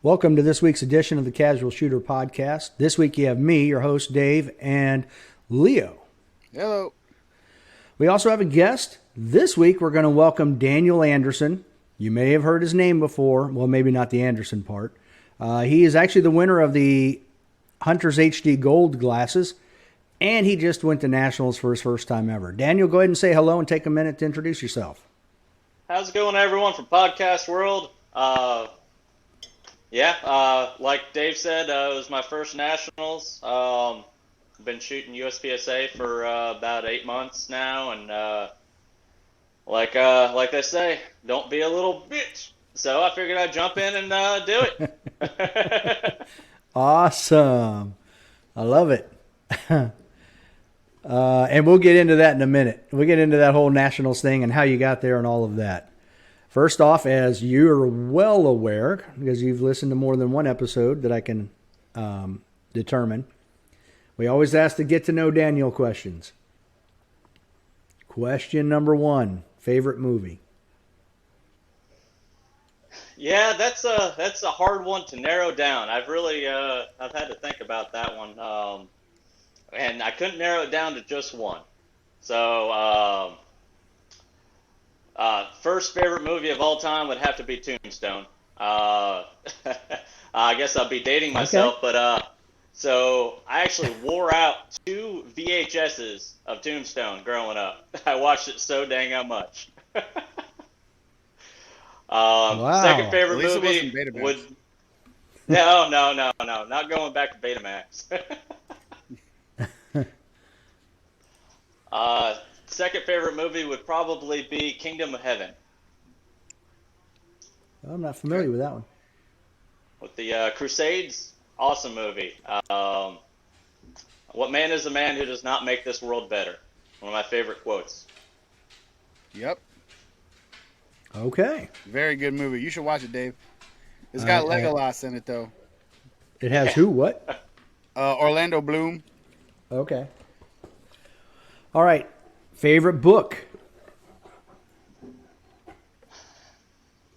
Welcome to this week's edition of the Casual Shooter Podcast. This week you have me, your host, Dave, and Leo. Hello. We also have a guest. This week we're going to welcome Daniel Anderson. You may have heard his name before. Well, maybe not the Anderson part. He is actually the winner of the Hunter's HD Gold glasses, and he just went to Nationals for his first time ever. Daniel, go ahead and say hello and take a minute to introduce yourself. How's it going, everyone from Podcast World? Like Dave said, it was my first Nationals. I've been shooting USPSA for about 8 months now, and like they say, don't be a little bitch. So I figured I'd jump in and do it. Awesome. I love it. And we'll get into that in a minute. We'll get into that whole Nationals thing and how you got there and all of that. First off, as you're well aware, because you've listened to more than one episode that I can determine, we always ask the get to know Daniel questions. Question number 1, favorite movie? Yeah, that's a hard one to narrow down. I've really I've had to think about that one, and I couldn't narrow it down to just one. So. First favorite movie of all time would have to be Tombstone. I guess I'll be dating myself, Okay. but so I actually wore out 2 VHSs of Tombstone growing up. I watched it so dang much. Wow. Second favorite At least it movie wasn't Betamax. would no, not going back to Betamax. Second favorite movie would probably be Kingdom of Heaven I'm not familiar with that one. with the Crusades. Awesome movie. What man is the man who does not make this world better? One of my favorite quotes. Yep. Okay. Very good movie. You should watch it, Dave. It's got Legolas in it, though. It has who? What? Orlando Bloom. Okay. All right. Favorite book?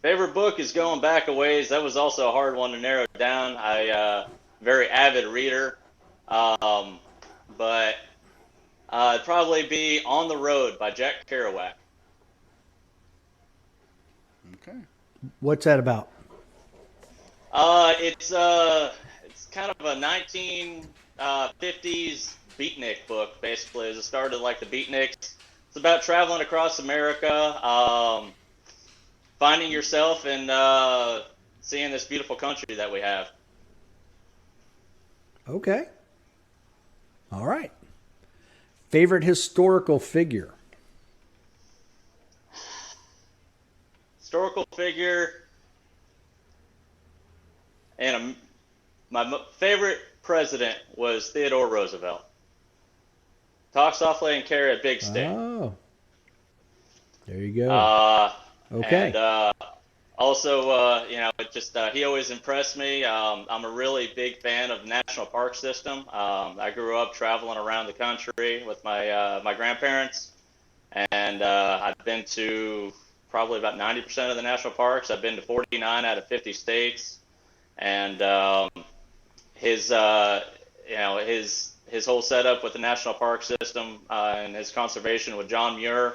Favorite book is going back a ways. That was also a hard one to narrow down. I very avid reader, but it'd probably be On the Road by Jack Kerouac. Okay. What's that about? It's kind of a 1950s beatnik book, basically. It started like the beatniks. It's about traveling across America, finding yourself, and seeing this beautiful country that we have. Okay. All right. Favorite historical figure? Historical figure, and my favorite president was Theodore Roosevelt. Talk softly and carry a big stick. Oh. There you go. Okay. And also, he always impressed me. I'm a really big fan of the national park system. I grew up traveling around the country with my grandparents, and I've been to probably about 90% of the national parks. I've been to 49 out of 50 states, and his whole setup with the national park system and his conservation with John Muir,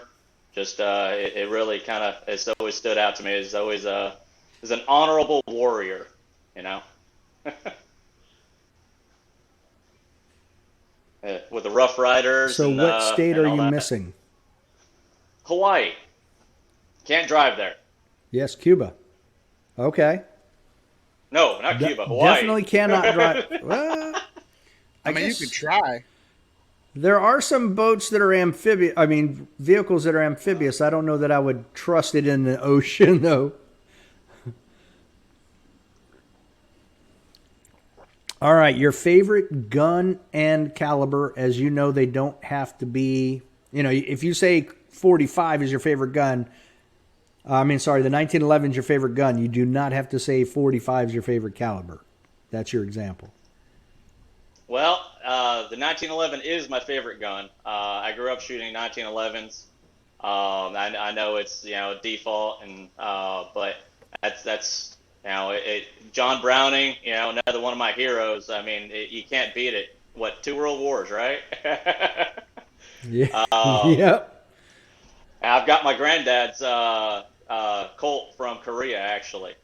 it really kind of it's always stood out to me. He's always is an honorable warrior, you know. With the Rough Riders. So and, what state and are all you that. missing? Hawaii. Can't drive there. Yes, Cuba. Okay. No, not Cuba. Hawaii. Definitely cannot drive. Well, I mean, guess you could try. there are some boats that are amphibious. I mean, vehicles that are amphibious. I don't know that I would trust it in the ocean, though. All right, your favorite gun and caliber, as you know, they don't have to be, if you say 45 is your favorite gun, the 1911 is your favorite gun, you do not have to say 45 is your favorite caliber. That's your example. Well, the 1911 is my favorite gun. I grew up shooting 1911s. I know it's default, and but that's John Browning, another one of my heroes. I mean, you can't beat it. What, 2 world wars, right? Yeah. um, Yep. I've got my granddad's Colt from Korea, actually.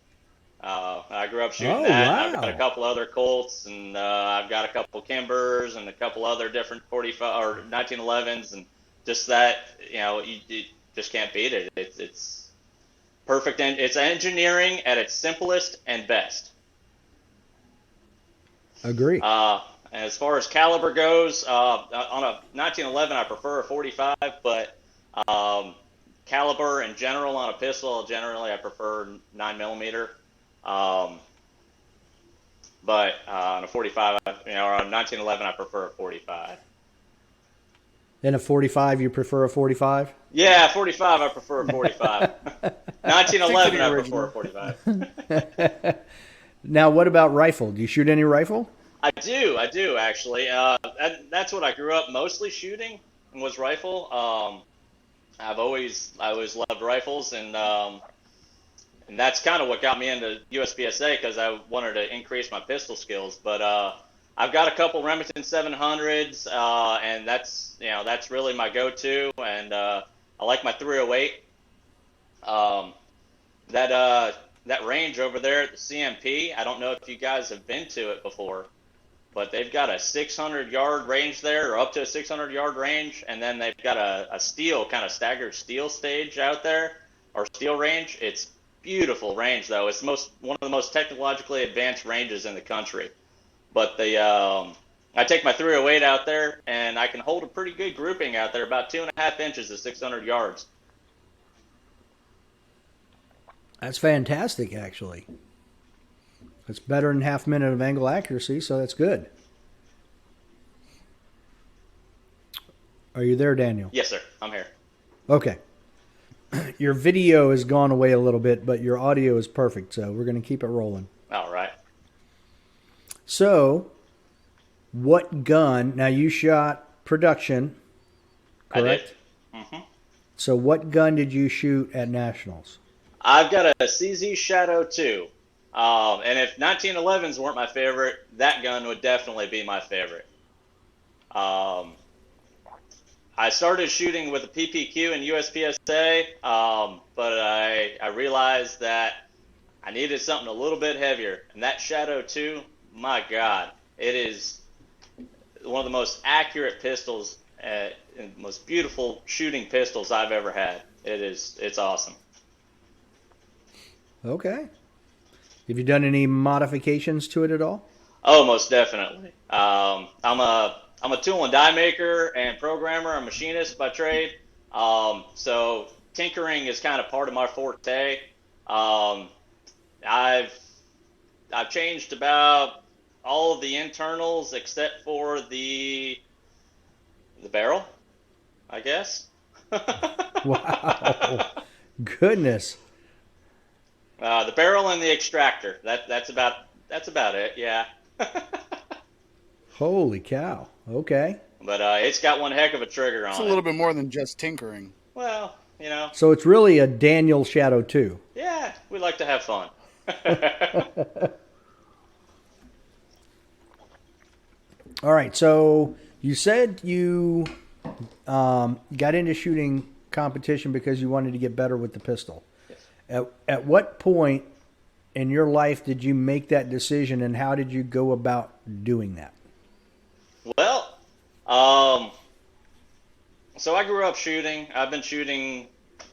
I grew up shooting Oh, that, and I've got a wow. couple other Colts, and I've got a couple Kimbers, and a couple other different 45 or 1911s, and just that, you just can't beat it. It's perfect, and it's engineering at its simplest and best. Agree. As far as caliber goes, on a 1911, I prefer a 45, but um, caliber in general on a pistol, generally I prefer 9 millimeter. Um, but on a 45, or on 1911, I prefer a 45. In a 45, you prefer a 45? Yeah, 45, I prefer a 45. Stick to 1911, the I prefer a original. 45. Now, what about rifle? Do you shoot any rifle? I do actually. That's what I grew up mostly shooting was rifle. I always loved rifles, and that's kind of what got me into USPSA because I wanted to increase my pistol skills. But I've got a couple Remington 700s, and that's really my go-to. And I like my 308. Um, that range over there at the CMP. I don't know if you guys have been to it before, but they've got a 600-yard range there, or up to a 600-yard range, and then they've got a steel, kind of staggered steel stage out there, or steel range. It's beautiful range, though. It's one of the most technologically advanced ranges in the country. But I take my 308 out there, and I can hold a pretty good grouping out there, about 2.5 inches at 600 yards. That's fantastic, actually. It's better than half minute of angle accuracy, so that's good. Are you there, Daniel? Yes, sir. I'm here. Okay. Your video has gone away a little bit, but your audio is perfect, so we're going to keep it rolling. All right. So, what gun? Now, you shot production, I did. correct? Hmm. So, what gun did you shoot at Nationals? I've got a CZ Shadow 2. And if 1911s weren't my favorite, that gun would definitely be my favorite. Um, I started shooting with a PPQ in USPSA, but I realized that I needed something a little bit heavier. And that Shadow 2, my God, it is one of the most accurate pistols and most beautiful shooting pistols I've ever had. It's awesome. Okay. Have you done any modifications to it at all? Oh, most definitely. I'm a tool and die maker and programmer, a machinist by trade. So tinkering is kind of part of my forte. Um, I've I've changed about all of the internals except for the barrel, I guess. Wow. Goodness. The barrel and the extractor. That's about it. Yeah. Holy cow. Okay. But it's got one heck of a trigger It's a on it. little bit more than just tinkering. Well, So it's really a Daniel Shadow 2. yeah, we like to have fun. All right. So you said you got into shooting competition because you wanted to get better with the pistol. At what point in your life did you make that decision, and how did you go about doing that? Well, um, so I grew up shooting. I've been shooting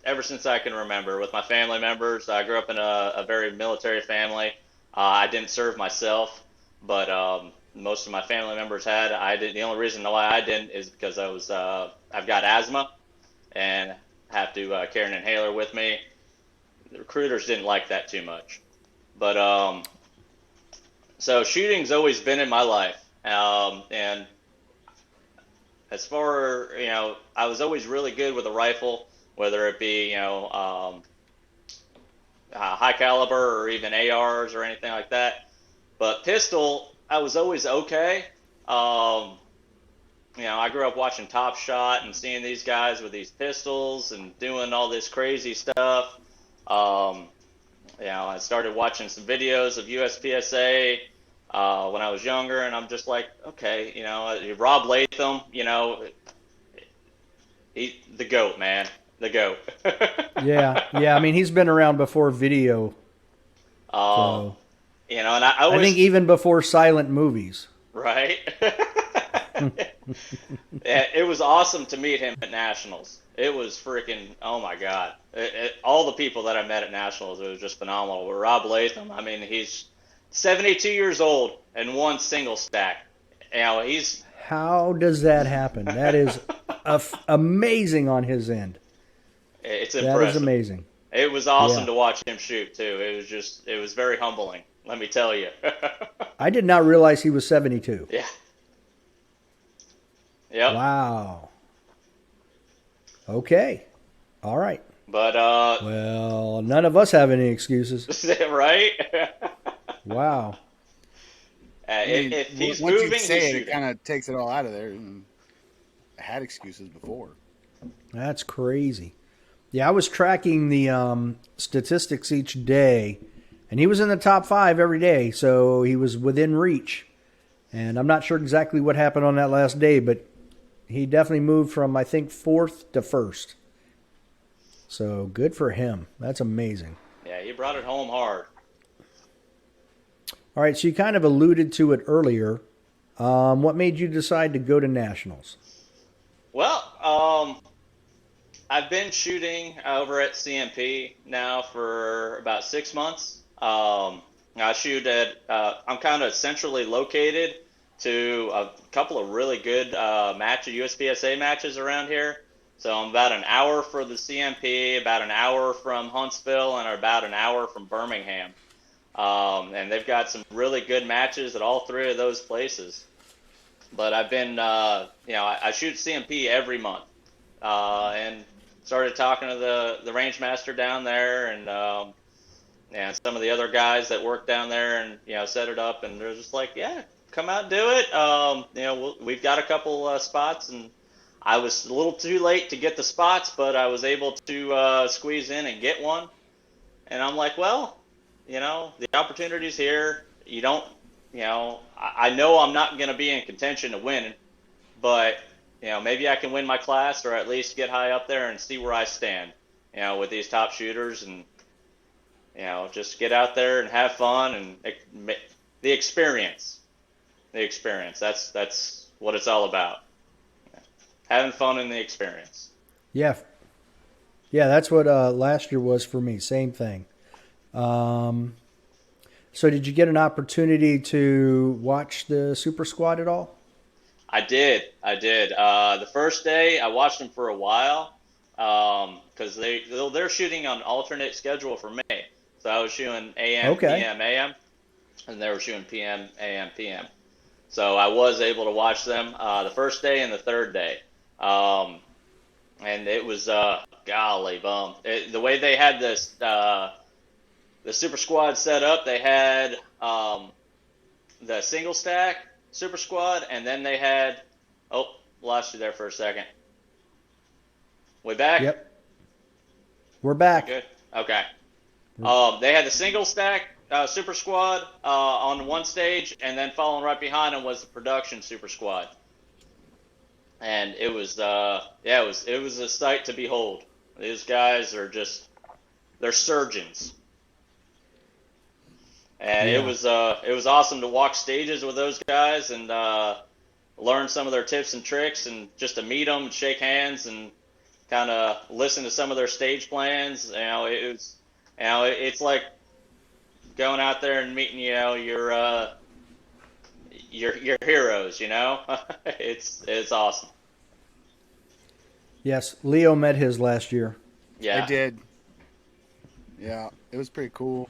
ever since I can remember with my family members. I grew up in a very military family. I didn't serve myself, but most of my family members had. I did. The only reason why I didn't is because I've got asthma and have to carry an inhaler with me. The recruiters didn't like that too much, but so shooting's always been in my life, and as far I was always really good with a rifle, whether it be high caliber or even ARs or anything like that. But pistol, I was always okay. Um, I grew up watching Top Shot and seeing these guys with these pistols and doing all this crazy stuff. Um, I started watching some videos of USPSA when I was younger, and I'm just like, okay, Rob Latham, the goat, man, the goat. Yeah, yeah. I mean, he's been around before video, um, so and I I think always, even before silent movies. right? It was awesome to meet him at Nationals. It was freaking, oh my God. All the people that I met at Nationals, it was just phenomenal. With Rob Latham, I mean, he's 72 years old and one single stack. He's, How does that happen? That is amazing on his end. it's That is impressive. amazing. It was awesome Yeah. to watch him shoot too. It was very humbling, let me tell you. I did not realize he was 72. Yeah. Yep. Wow. Okay. All right. But, Well, none of us have any excuses. right? Wow. I mean, If he's once you moving, he's say it, it shooting. kind of takes it all out of there. And I had excuses before. That's crazy. Yeah, I was tracking the statistics each day, and he was in the top 5 every day, so he was within reach. And I'm not sure exactly what happened on that last day, but he definitely moved from, I think, 4th to 1st. So good for him. That's amazing. Yeah, he brought it home hard. All right, so you kind of alluded to it earlier. What made you decide to go to nationals? Well, I've been shooting over at CMP now for about 6 months. I shoot at, I'm kind of centrally located to a couple of really good USPSA matches around here. So I'm about an hour for the CMP, about an hour from Huntsville, and about an hour from Birmingham. And they've got some really good matches at all 3 of those places. But I've been, I shoot CMP every month, and started talking to the range master down there, and some of the other guys that work down there, and set it up, and they're just like, yeah, come out and do it. We've got a couple spots, and I was a little too late to get the spots, but I was able to squeeze in and get one. And I'm like, well, the opportunity's here. You don't, I know I'm not going to be in contention to win, but, maybe I can win my class or at least get high up there and see where I stand, with these top shooters, and, just get out there and have fun and the experience. The experience. That's what it's all about. Having fun in the experience. Yeah. Yeah, that's what last year was for me. Same thing. So did you get an opportunity to watch the Super Squad at all? I did. I did. The first day, I watched them for a while because they're shooting on alternate schedule for me. So I was shooting AM, Okay. PM, AM, and they were shooting PM, AM, PM. So I was able to watch them the first day and the third day. And it was golly bum. The way they had this the Super Squad set up, they had the single stack Super Squad, and then they had, oh, lost you there for a second. We back? Yep. We're back. Good. Okay. They had the single stack Super Squad on one stage, and then following right behind them was the production Super Squad. And it was, it was a sight to behold. These guys are they're surgeons. And Yeah. it was awesome to walk stages with those guys and learn some of their tips and tricks, and just to meet them, shake hands, and kind of listen to some of their stage plans. It's like going out there and meeting your heroes. It's awesome. Yes, Leo met his last year. Yeah. I did. Yeah, it was pretty cool.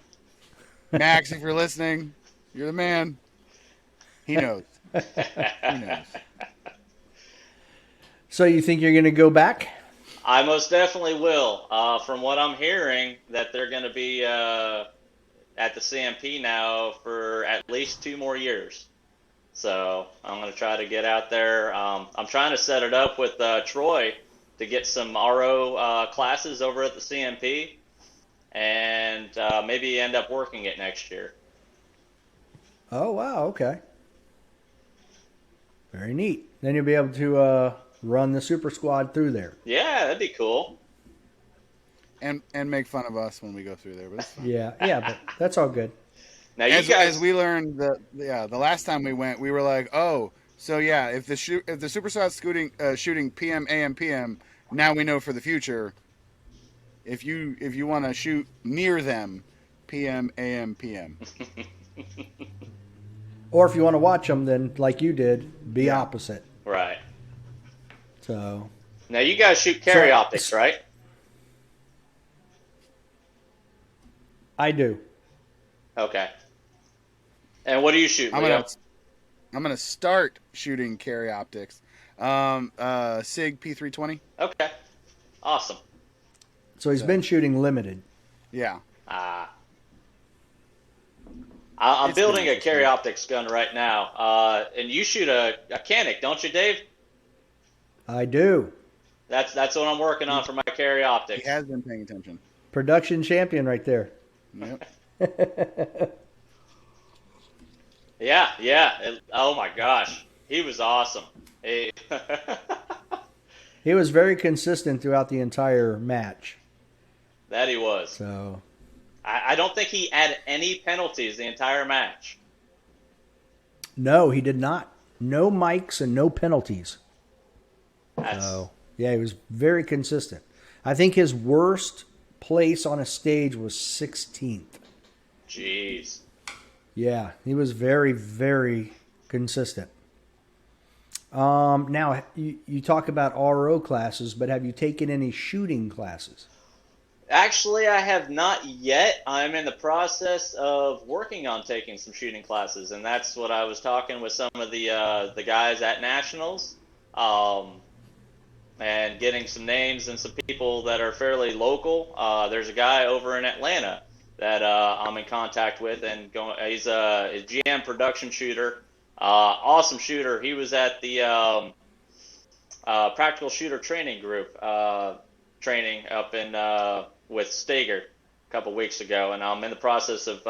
Max, if you're listening, you're the man. He knows. He knows. So you think you're going to go back? I most definitely will. From what I'm hearing, that they're going to be at the CMP now for at least 2 more years. So I'm going to try to get out there. I'm trying to set it up with Troy to get some RO classes over at the CMP. and maybe end up working it next year. Oh, wow. Okay. Very neat. Then you'll be able to run the super squad through there. Yeah, that'd be cool. And make fun of us when we go through there, but it's fine. Yeah, but that's all good. Now you As guys, we learned the last time we went, we were like, oh, so yeah, if the super squad's shooting PM AM PM, now we know for the future. If you want to shoot near them, PM AM PM. Or if you want to watch them, then like you did, be Yeah. opposite. right? So Now you guys shoot carry So- optics, right? I do. Okay. And what do you shoot, I'm Leo? gonna start shooting carry optics. Sig P320. Okay. Awesome. So he's been shooting limited. Yeah. I'm It's building been a carry optics gun right now. And you shoot a Canic, don't you, Dave? I do. That's what I'm working on for my carry He optics. has been paying attention. Production champion right there. Yep. Yeah. Oh my gosh, he was awesome. He, He was very consistent throughout the entire match. that he was. So I don't think he had any penalties the entire match. no, he did not. No mics and no penalties. That's, So yeah, he was very consistent. I think his worst place on a stage was 16th. Jeez. Yeah, he was very, very consistent. Now, you talk about RO classes, but have you taken any shooting classes? Actually, I have not yet. I'm in the process of working on taking some shooting classes, and that's what I was talking with some of the guys at Nationals, and getting some names and some people that are fairly local. There's a guy over in Atlanta that I'm in contact with, and he's a GM production shooter, awesome shooter. He was at the practical shooter training group training up in with Stager a couple weeks ago, and I'm in the process of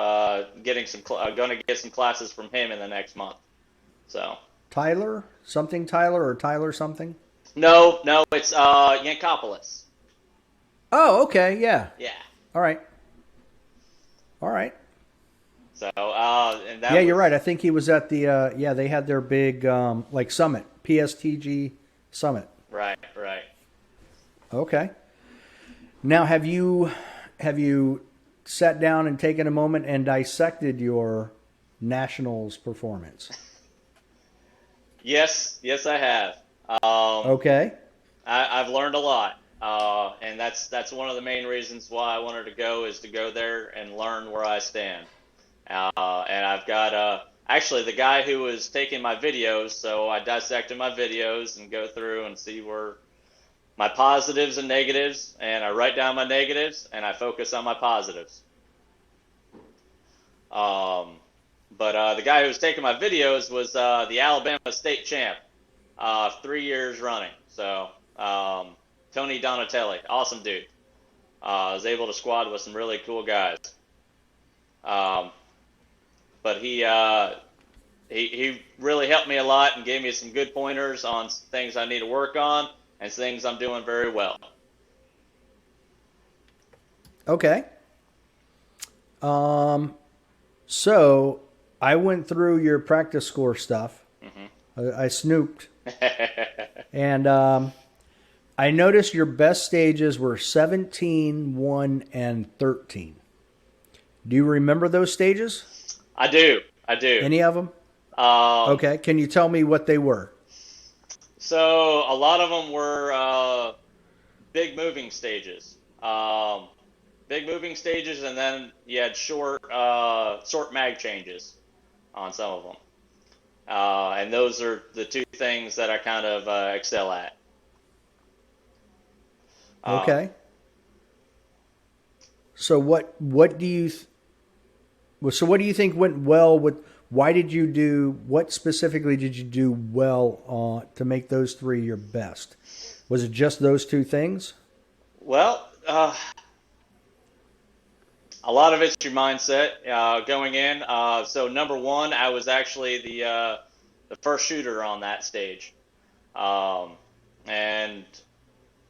getting going to get some classes from him in the next month. So Tyler or Tyler something? no, it's Yankopoulos. Oh, okay, yeah. Yeah. All right. So and that Yeah, you're was- right. I think he was at the they had their big like summit, PSTG summit. Right. Okay. Now, have you sat down and taken a moment and dissected your Nationals performance? Yes, I have. Okay. I've learned a lot, and that's one of the main reasons why I wanted to go, is to go there and learn where I stand. And I've got actually the guy who was taking my videos, so I dissected my videos and go through and see where my positives and negatives, and I write down my negatives and I focus on my positives. But the guy who was taking my videos was the Alabama state champ, 3 years running. So Tony Donatelli, awesome dude. I was able to squad with some really cool guys. But he really helped me a lot and gave me some good pointers on things I need to work on and things I'm doing very well. Okay. So I went through your practice score stuff. I snooped, and I noticed your best stages were 17, 1, and 13. Do you remember those stages? I do. Any of them? Um, Okay. Can you tell me what they were? So a lot of them were big moving stages. Big moving stages, and then you had short mag changes on some of them. And those are the two things that I kind of excel at. Okay. So what do you what do you think went well with? What specifically did you do well to make those three your best? Was it just those two things? Well, A lot of it's your mindset going in. So number one, I was actually the first shooter on that stage, um, and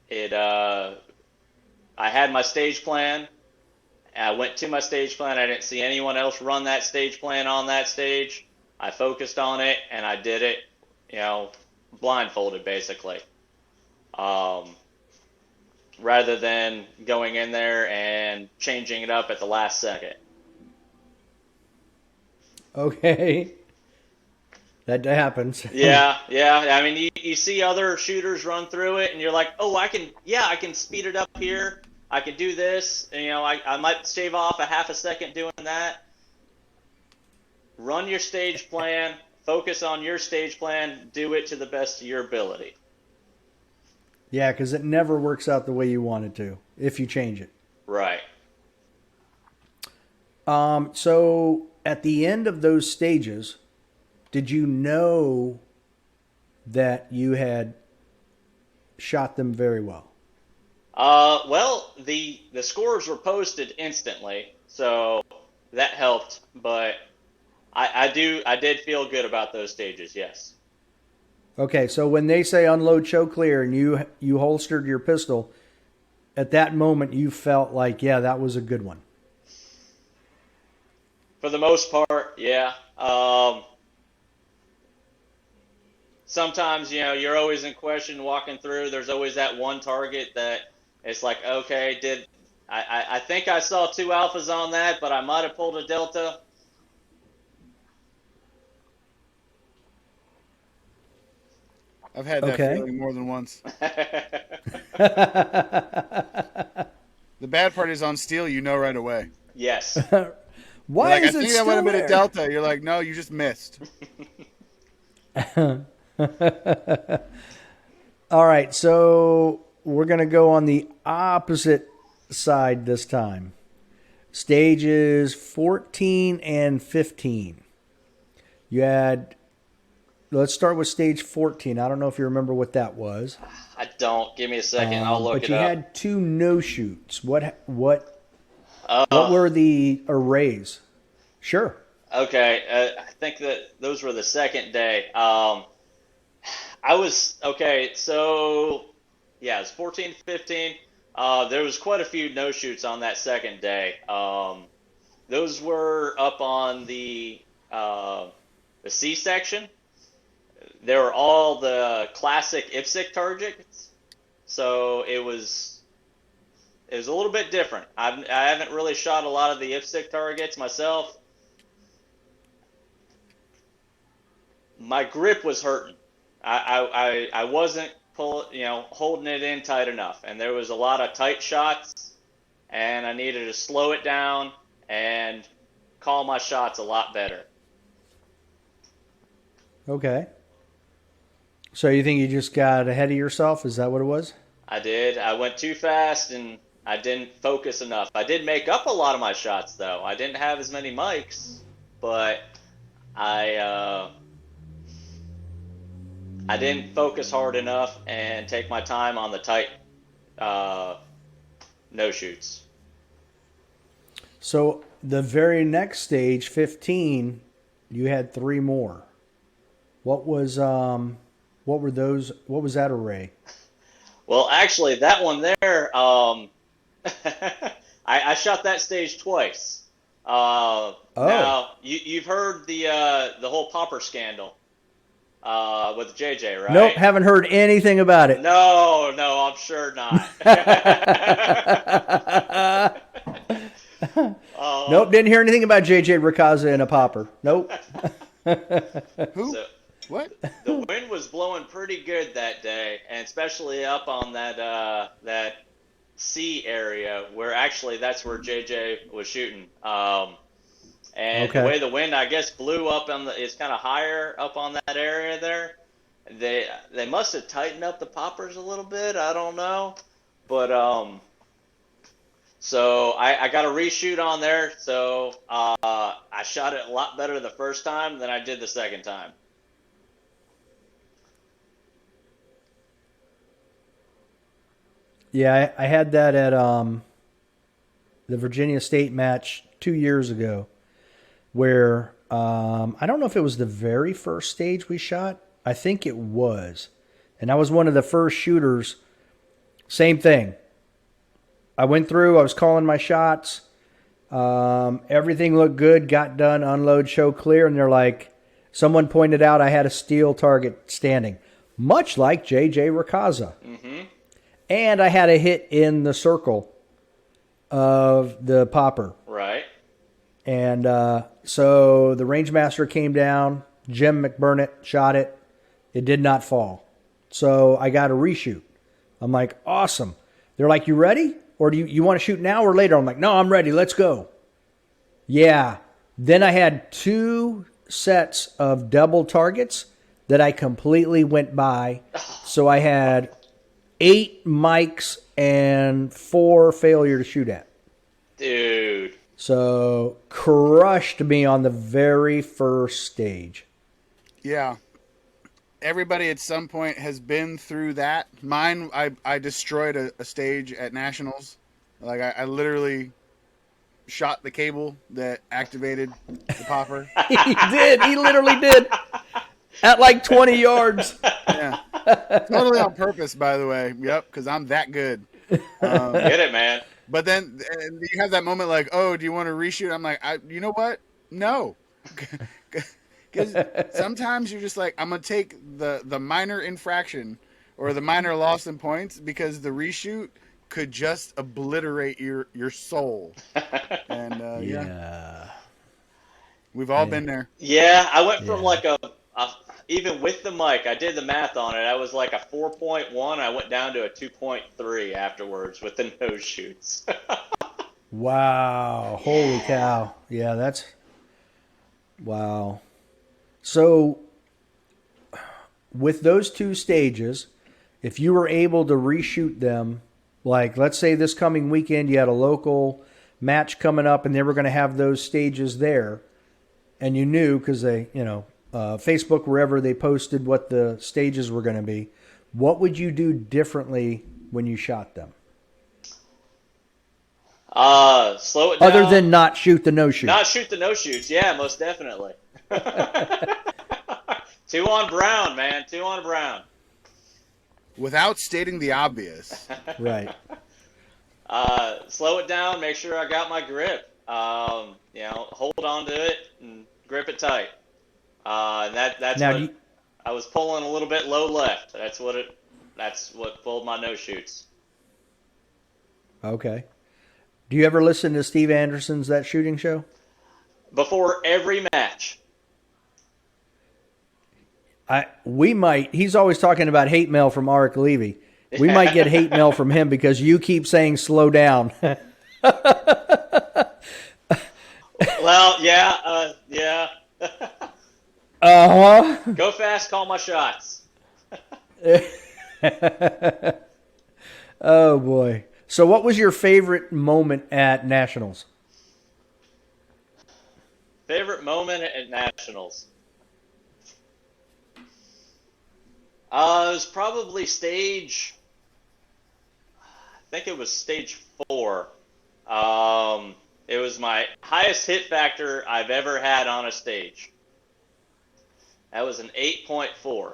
it I had my stage plan. I went to my stage plan. I didn't see anyone else run that stage plan on that stage. I focused on it and I did it, you know, blindfolded basically, um, rather than going in there and changing it up at the last second. Okay, that happens. Yeah, yeah. I mean, you see other shooters run through it, and you're like, oh, I can speed it up here. I can do this. And, you know, I might shave off a half a second doing that. Run your stage plan, focus on your stage plan, do it to the best of your ability. Yeah, because it never works out the way you want it to if you change it. Right. So at the end of those stages, did you know that you had shot them very well? Well, the scores were posted instantly, so that helped. But I did feel good about those stages. Yes. Okay, so when they say unload, show clear, and you holstered your pistol, at that moment you felt like, yeah, that was a good one. For the most part, yeah. Sometimes, you know, you're always in question walking through. There's always that one target that it's like, okay, I think I saw two alphas on that, but I might have pulled a delta. I've had that Okay. feeling more than once. The bad part is on steel, you know right away. Yes. You're Why like, I is it think that would still have been a there? delta. You're like, no, you just missed. All right, so we're going to go on the opposite side this time. Stages 14 and 15. You had, let's start with stage 14. I don't know if you remember what that was. I don't. Give me a second. I'll look But it you up. had two no shoots. What Uh, were the arrays? Sure. okay. I think that those were the second day. I was okay. So yeah, it's 14, 15. There was quite a few no shoots on that second day. Those were up on the C section. They were all the classic IPSC targets, so it was a little bit different. I haven't really shot a lot of the IPSC targets myself. My grip was hurting. I wasn't holding it in tight enough, and there was a lot of tight shots, and I needed to slow it down and call my shots a lot better. Okay. So you think you just got ahead of yourself? Is that what it was? I did. I went too fast and I didn't focus enough. I did make up a lot of my shots though. I didn't have as many mics, but I uh, I didn't focus hard enough and take my time on the tight uh, no shoots. So the very next stage, 15, you had three more. What were those? What was that array? Well, actually, that one there, I shot that stage twice. Oh, Now you've heard the whole popper scandal with JJ, nope, right? haven't heard anything about it. No, no, I'm sure not. Nope, um, didn't hear anything about JJ Rakaza in a popper. Nope. Who? so What? the wind was blowing pretty good that day, and especially up on that C area where actually that's where JJ was shooting. And the Okay. way the wind, I guess, blew up on it's kind of higher up on that area there. They must have tightened up the poppers a little bit. I don't know, but so I got a reshoot on there. So I shot it a lot better the first time than I did the second time. Yeah, I had that at the Virginia State match 2 years ago, where I don't know if it was the very first stage we shot. I think it was. And I was one of the first shooters. Same thing. I went through, I was calling my shots. Everything looked good, got done, unload, show clear. And they're like, someone pointed out I had a steel target standing, much like J.J. Rakaza. Mm-hmm. And I had a hit in the circle of the popper. Right. And so the rangemaster came down, Jim McBurnett shot it. It did not fall. So I got a reshoot. I'm like, awesome. They're like, you ready? Or do you want to shoot now or later? I'm like, no, I'm ready. Let's go. Yeah. Then I had 2 sets of double targets that I completely went by. So I had 8 mics and 4 failure to shoot at. Dude. So crushed me on the very first stage. Yeah. Everybody at some point has been through that. Mine, I destroyed a stage at Nationals. Like, I literally shot the cable that activated the popper. He did. He literally did. At like 20 yards. Yeah. Totally on purpose, by the way. Yep, because I'm that good. Get it, man. But then you have that moment like, oh, do you want to reshoot? I'm like, you know what? No. Because sometimes you're just like, I'm going to take the minor infraction or the minor loss in points because the reshoot could just obliterate your soul. And yeah. We've all been there. Yeah, I went from like a even with the mic, I did the math on it. I was like a 4.1. I went down to a 2.3 afterwards with the no shoots. Wow. Holy cow. Yeah, that's... Wow. So, with those 2 stages, if you were able to reshoot them, like let's say this coming weekend you had a local match coming up and they were going to have those stages there, and you knew because they, Facebook, wherever they posted what the stages were going to be, what would you do differently when you shot them? Slow it down. Other than not shoot the no-shoot. Not shoot the no-shoots. Yeah, most definitely. 2 on Brown, man. 2 on Brown. Without stating the obvious. Right. Slow it down. Make sure I got my grip. Hold on to it and grip it tight. And that's now, what I was pulling a little bit low left. That's what pulled my no shoots. Okay. Do you ever listen to Steve Anderson's That Shooting Show? Before every match. We might. He's always talking about hate mail from Arik Levy. We might get hate mail from him because you keep saying slow down. Well, yeah, yeah. Go fast, call my shots. Oh boy. So what was your favorite moment at Nationals? Favorite moment at Nationals? It was probably stage, I think it was stage 4. It was my highest hit factor I've ever had on a stage. That was an 8.4.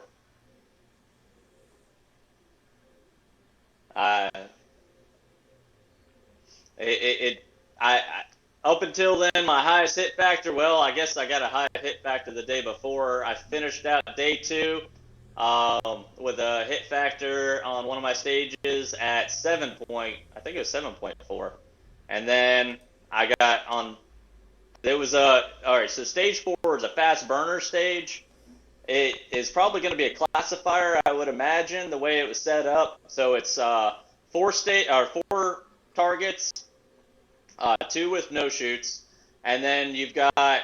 Up until then, my highest hit factor, well, I guess I got a high hit factor the day before. I finished out day 2 with a hit factor on one of my stages at I think it was 7.4. And then I got on, all right, so stage 4 is a fast burner stage. It is probably going to be a classifier, I would imagine, the way it was set up. So it's 4 targets, 2 with no shoots, and then you've got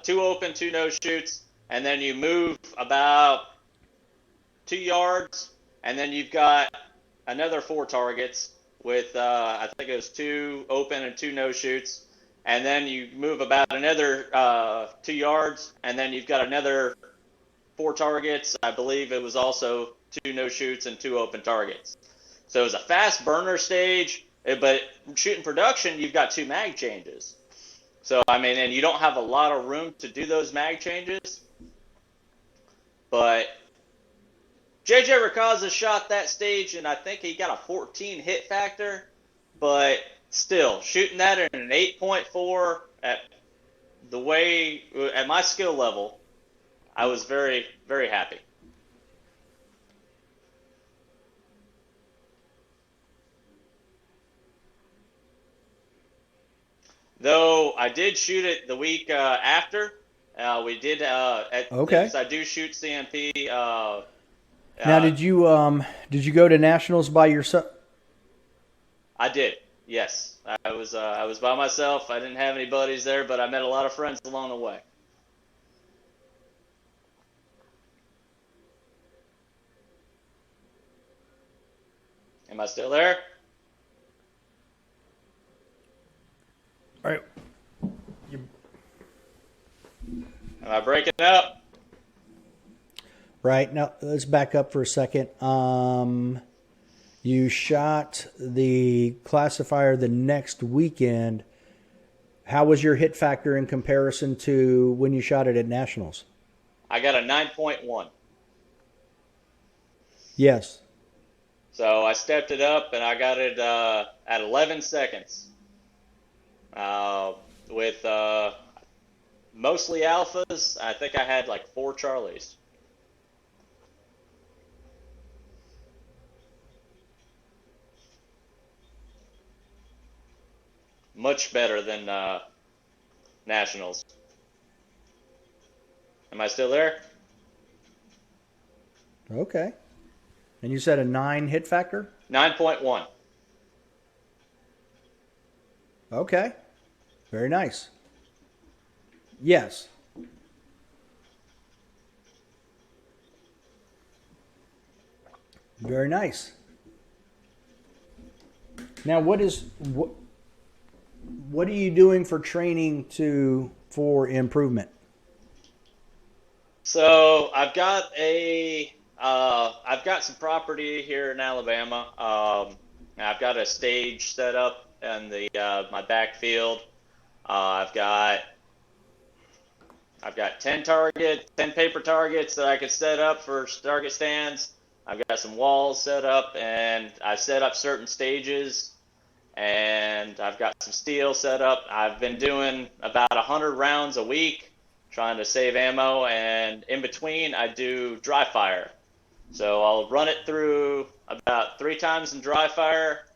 2 open, 2 no shoots, and then you move about 2 yards, and then you've got another 4 targets with I think it was 2 open and 2 no shoots, and then you move about another 2 yards, and then you've got another 4 targets. I believe it was also 2 no shoots and 2 open targets. So it was a fast burner stage. But shooting production, you've got 2 mag changes. So, I mean, and you don't have a lot of room to do those mag changes. But JJ Racaza shot that stage, and I think he got a 14 hit factor. But still, shooting that in an 8.4 at my skill level, I was very, very happy. Though I did shoot it the week after. We did Okay. because I do shoot CMP. Now, did you go to nationals by yourself? I did. Yes, I was by myself. I didn't have any buddies there, but I met a lot of friends along the way. Am I still there? All right. Am I breaking up? Right. Now, let's back up for a second. You shot the classifier the next weekend. How was your hit factor in comparison to when you shot it at nationals? I got a 9.1. Yes. So I stepped it up, and I got it at 11 seconds. With mostly alphas. I think I had like 4 Charlies. Much better than Nationals. Am I still there? Okay. And you said a 9 hit factor? 9.1. Okay. Very nice. Yes. Very nice. Now, what are you doing for training for improvement? So I've got some property here in Alabama. I've got a stage set up in the my backfield. I've got 10 paper targets that I could set up for target stands. I've got some walls set up, and I set up certain stages, and I've got some steel set up. I've been doing about 100 rounds a week, trying to save ammo, and in between I do dry fire. So I'll run it through about 3 times in dry fire,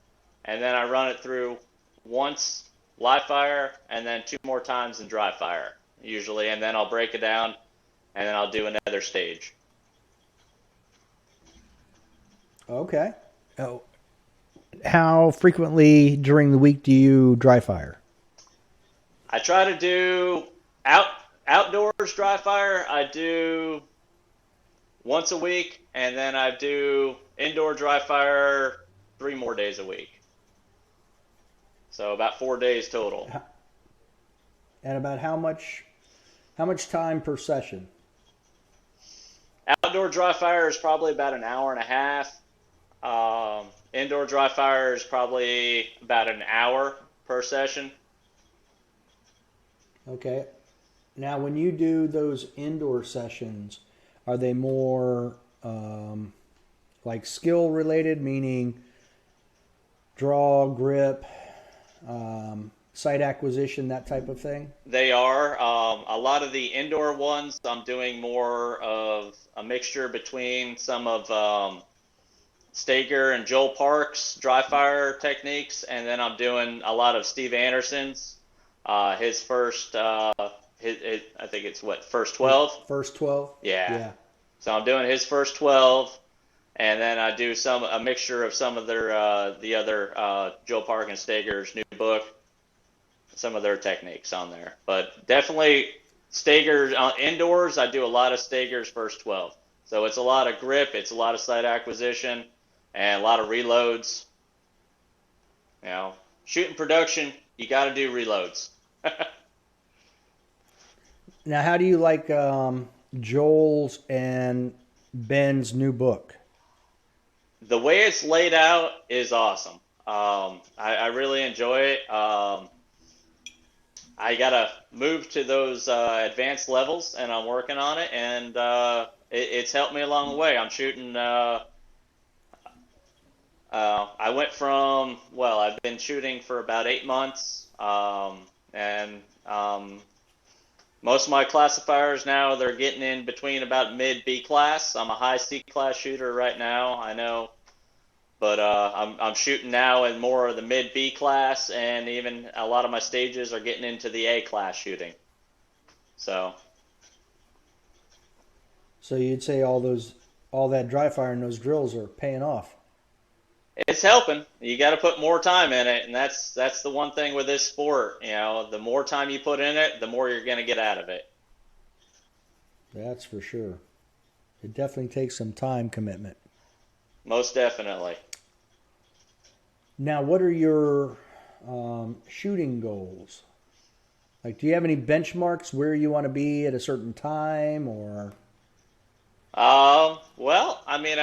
and then I run it through once live fire, and then 2 more times in dry fire, usually, and then I'll break it down, and then I'll do another stage. Okay. Oh, how frequently during the week do you dry fire? I try to do outdoors dry fire. I do once a week, and then I do indoor dry fire 3 more days a week. So about 4 days total. And about how much time per session? Outdoor dry fire is probably about an hour and a half. Indoor dry fire is probably about an hour per session. Okay. Now, when you do those indoor sessions, are they more like skill related, meaning draw, grip, site acquisition, that type of thing? They are. A lot of the indoor ones, I'm doing more of a mixture between some of Stager and Joel Park's dry fire techniques, and then I'm doing a lot of Steve Anderson's. His first, I think it's first 12? First 12? Yeah. So I'm doing his first 12, and then I do a mixture of some of the other Joel Park and Stager's new book, some of their techniques on there. But definitely Stager's indoors, I do a lot of Stager's first 12. So it's a lot of grip, it's a lot of site acquisition, and a lot of reloads. Shooting production, you got to do reloads. Now, how do you like Joel's and Ben's new book? The way it's laid out is awesome. I I gotta move to those advanced levels, and I'm working on it, and it's helped me along the way. I'm shooting. I went from, well, I've been shooting for about 8 months, and most of my classifiers now, they're getting in between about mid B class. I'm a high C class shooter right now, I know, but I'm shooting now in more of the mid B class, and even a lot of my stages are getting into the A class shooting. So So you'd say all that dry fire and those drills are paying off. it's helping. You got to put more time in it, and that's the one thing with this sport. The more time you put in it, the more you're going to get out of it. That's for sure. It definitely takes some time commitment. Most definitely. Now, what are your shooting goals? Like, do you have any benchmarks where you want to be at a certain time, or? Well, I mean,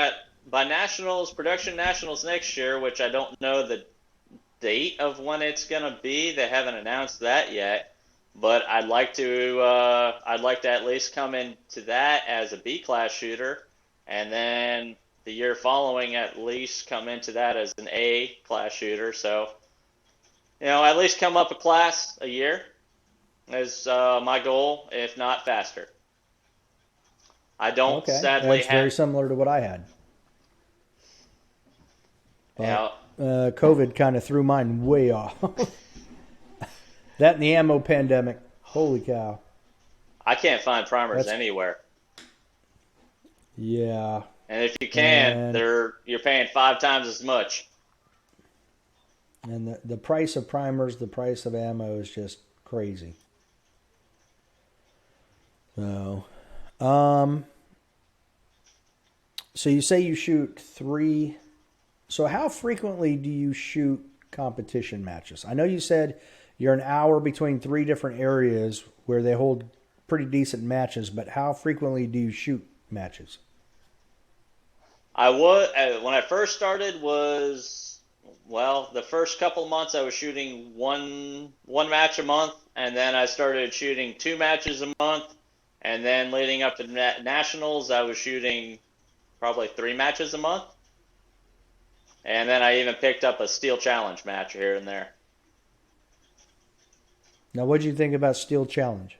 by nationals, production nationals next year, which I don't know the date of when it's gonna be. They haven't announced that yet. But I'd like to at least come into that as a B class shooter, and then the year following at least come into that as an A class shooter. So, at least come up a class a year is my goal, if not faster. I don't Okay, sadly that's have, very similar to what I had. you But know, COVID kind of threw mine way off. That and the ammo pandemic. Holy cow. I can't find primers That's anywhere. yeah. And if you can, And you're paying 5 times as much. the price of primers, the price of ammo is just crazy. So, um, so you say you shoot three. So how frequently do you shoot competition matches? I know you said you're an hour between three different areas where they hold pretty decent matches, but how frequently do you shoot matches? I was when I first started was, well, the first couple of months I was shooting one match a month, and then I started shooting 2 matches a month, and then leading up to nationals I was shooting probably 3 matches a month, and then I even picked up a steel challenge match here and there. Now, what do you think about Steel Challenge?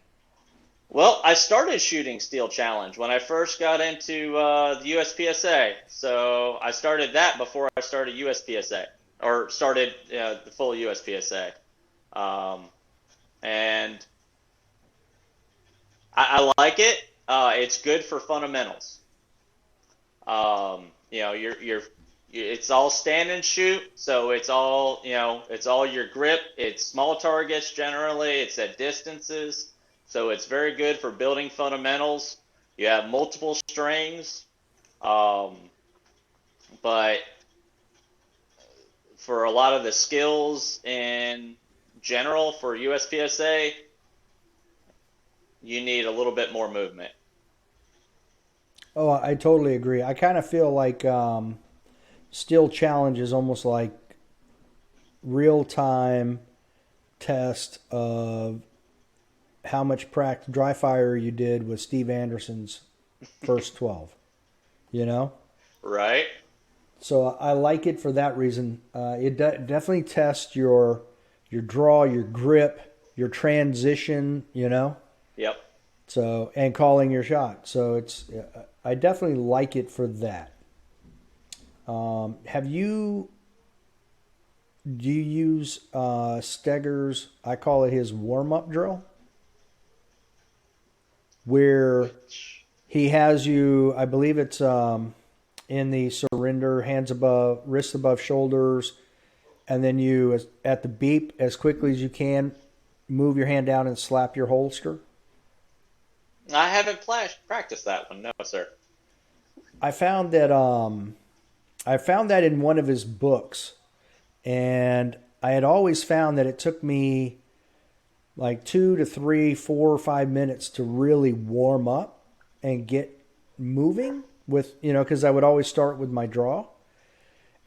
Well, I started shooting Steel Challenge when I first got into the USPSA. So I started that before I started USPSA, or started the full USPSA. And I like it. It's good for fundamentals. It's all stand and shoot, so it's all your grip. It's small targets generally. It's at distances, so it's very good for building fundamentals. You have multiple strings, um, but for a lot of the skills in general for USPSA, you need a little bit more movement. Oh, I totally agree. I kind of feel like Steel Challenge is almost like real time test of how much practice dry fire you did with Steve Anderson's first 12, you know? Right? So I like it for that reason. Definitely tests your draw, your grip, your transition, you know? Yep. So, and calling your shot. So I definitely like it for that. Do you use Steger's, I call it his warm-up drill, where Which he has you, I believe it's in the surrender, hands above, wrists above shoulders, and then you, at the beep, as quickly as you can, move your hand down and slap your holster? I haven't practiced that one, no, sir. I found that in one of his books, and I had always found that it took me like 2 to 3, 4 or 5 minutes to really warm up and get moving with, because I would always start with my draw.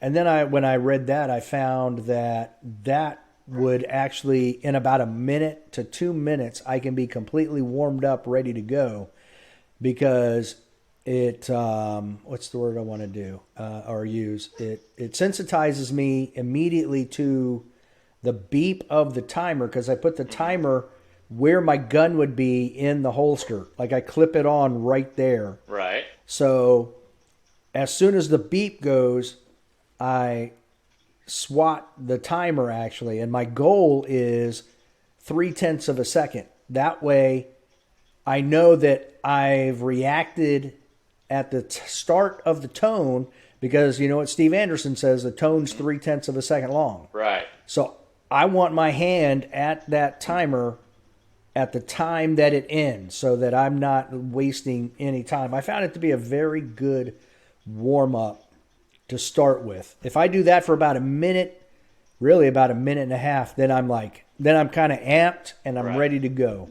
And then when I read that, I found that would actually, in about a minute to 2 minutes, I can be completely warmed up, ready to go, because it, what's the word I want to do or use? It sensitizes me immediately to the beep of the timer, because I put the timer where my gun would be in the holster. Like I clip it on right there. Right. So as soon as the beep goes, I swat the timer actually, and my goal is 0.3 of a second. That way I know that I've reacted at the start of the tone, because you know what Steve Anderson says, the tone's 0.3 of a second long. Right. So I want my hand at that timer at the time that it ends, so that I'm not wasting any time. I found it to be a very good warm up to start with. If I do that for about a minute, really about a minute and a half, then I'm kind of amped and I'm Right. ready to go.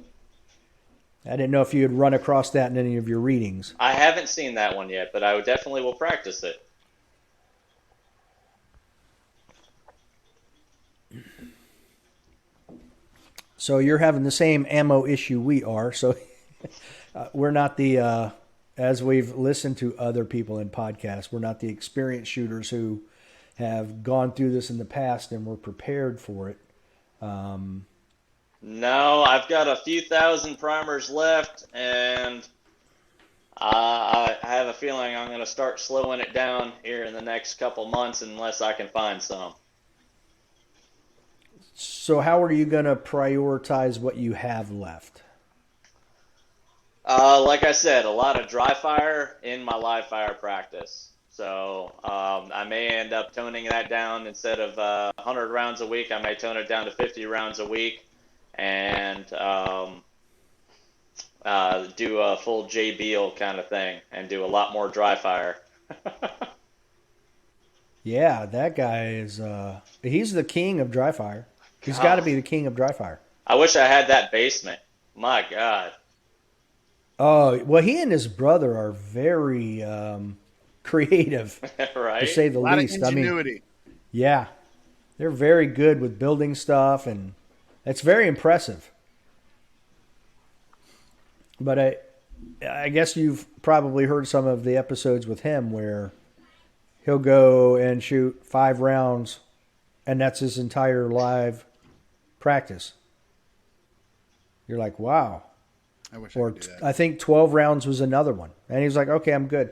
I didn't know if you had run across that in any of your readings. I haven't seen that one yet, but I would definitely will practice it. So you're having the same ammo issue we are. So we're not the, as we've listened to other people in podcasts, we're not the experienced shooters who have gone through this in the past and were prepared for it. No, I've got a few thousand primers left, and I have a feeling I'm going to start slowing it down here in the next couple months unless I can find some. So how are you going to prioritize what you have left? Like I said, a lot of dry fire in my live fire practice. So I may end up toning that down. Instead of 100 rounds a week, I may tone it down to 50 rounds a week, and do a full J Beal kind of thing and do a lot more dry fire. Yeah, that guy is, he's the king of dry fire. He's got to be the king of dry fire. I wish I had that basement. My God. Oh, well, he and his brother are very creative, to Right? say the A lot least. of ingenuity. Yeah, they're very good with building stuff, and it's very impressive. But I guess you've probably heard some of the episodes with him where he'll go and shoot 5 rounds, and that's his entire live practice. You're like, wow. I wish I Or could do that. I think 12 rounds was another one. And he's like, okay, I'm good.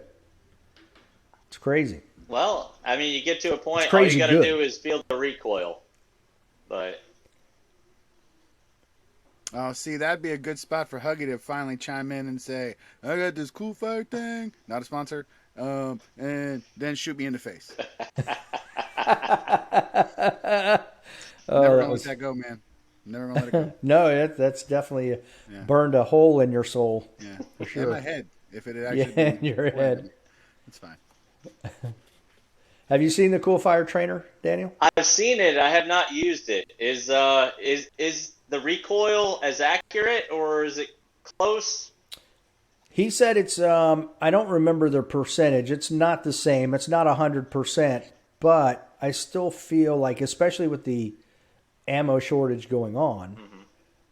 It's crazy. Well, I mean, you get to a point, It's all you crazy got to good. do is feel the recoil. But Oh, see, that'd be a good spot for Huggy to finally chime in and say, I got this cool fire thing. Not a sponsor. And then shoot me in the face. Never gonna let that go, man. Never gonna let it go. No, that's definitely Yeah. burned a hole in your soul. Yeah. For sure. In my head. If it had Yeah, actually in been your pointed head. at me. It's fine. Have you seen the Cool Fire Trainer, Daniel? I've seen it. I have not used it. Is the recoil as accurate, or is it close? He said it's, I don't remember the percentage. It's not the same. It's not 100%, but I still feel like, especially with the ammo shortage going on,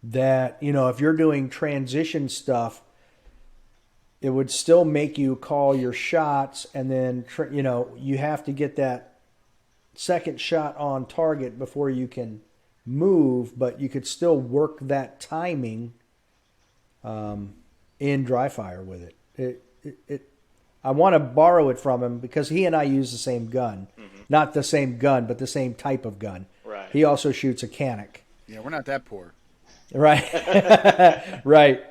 that, you know, if you're doing transition stuff, it would still make you call your shots, and then, you know, you have to get that second shot on target before you can move, but you could still work that timing in dry fire with it. I want to borrow it from him because he and I use the same gun. Not the same gun, but the same type of gun. Right. He also shoots a Canic. Yeah, we're not that poor. Right. Right.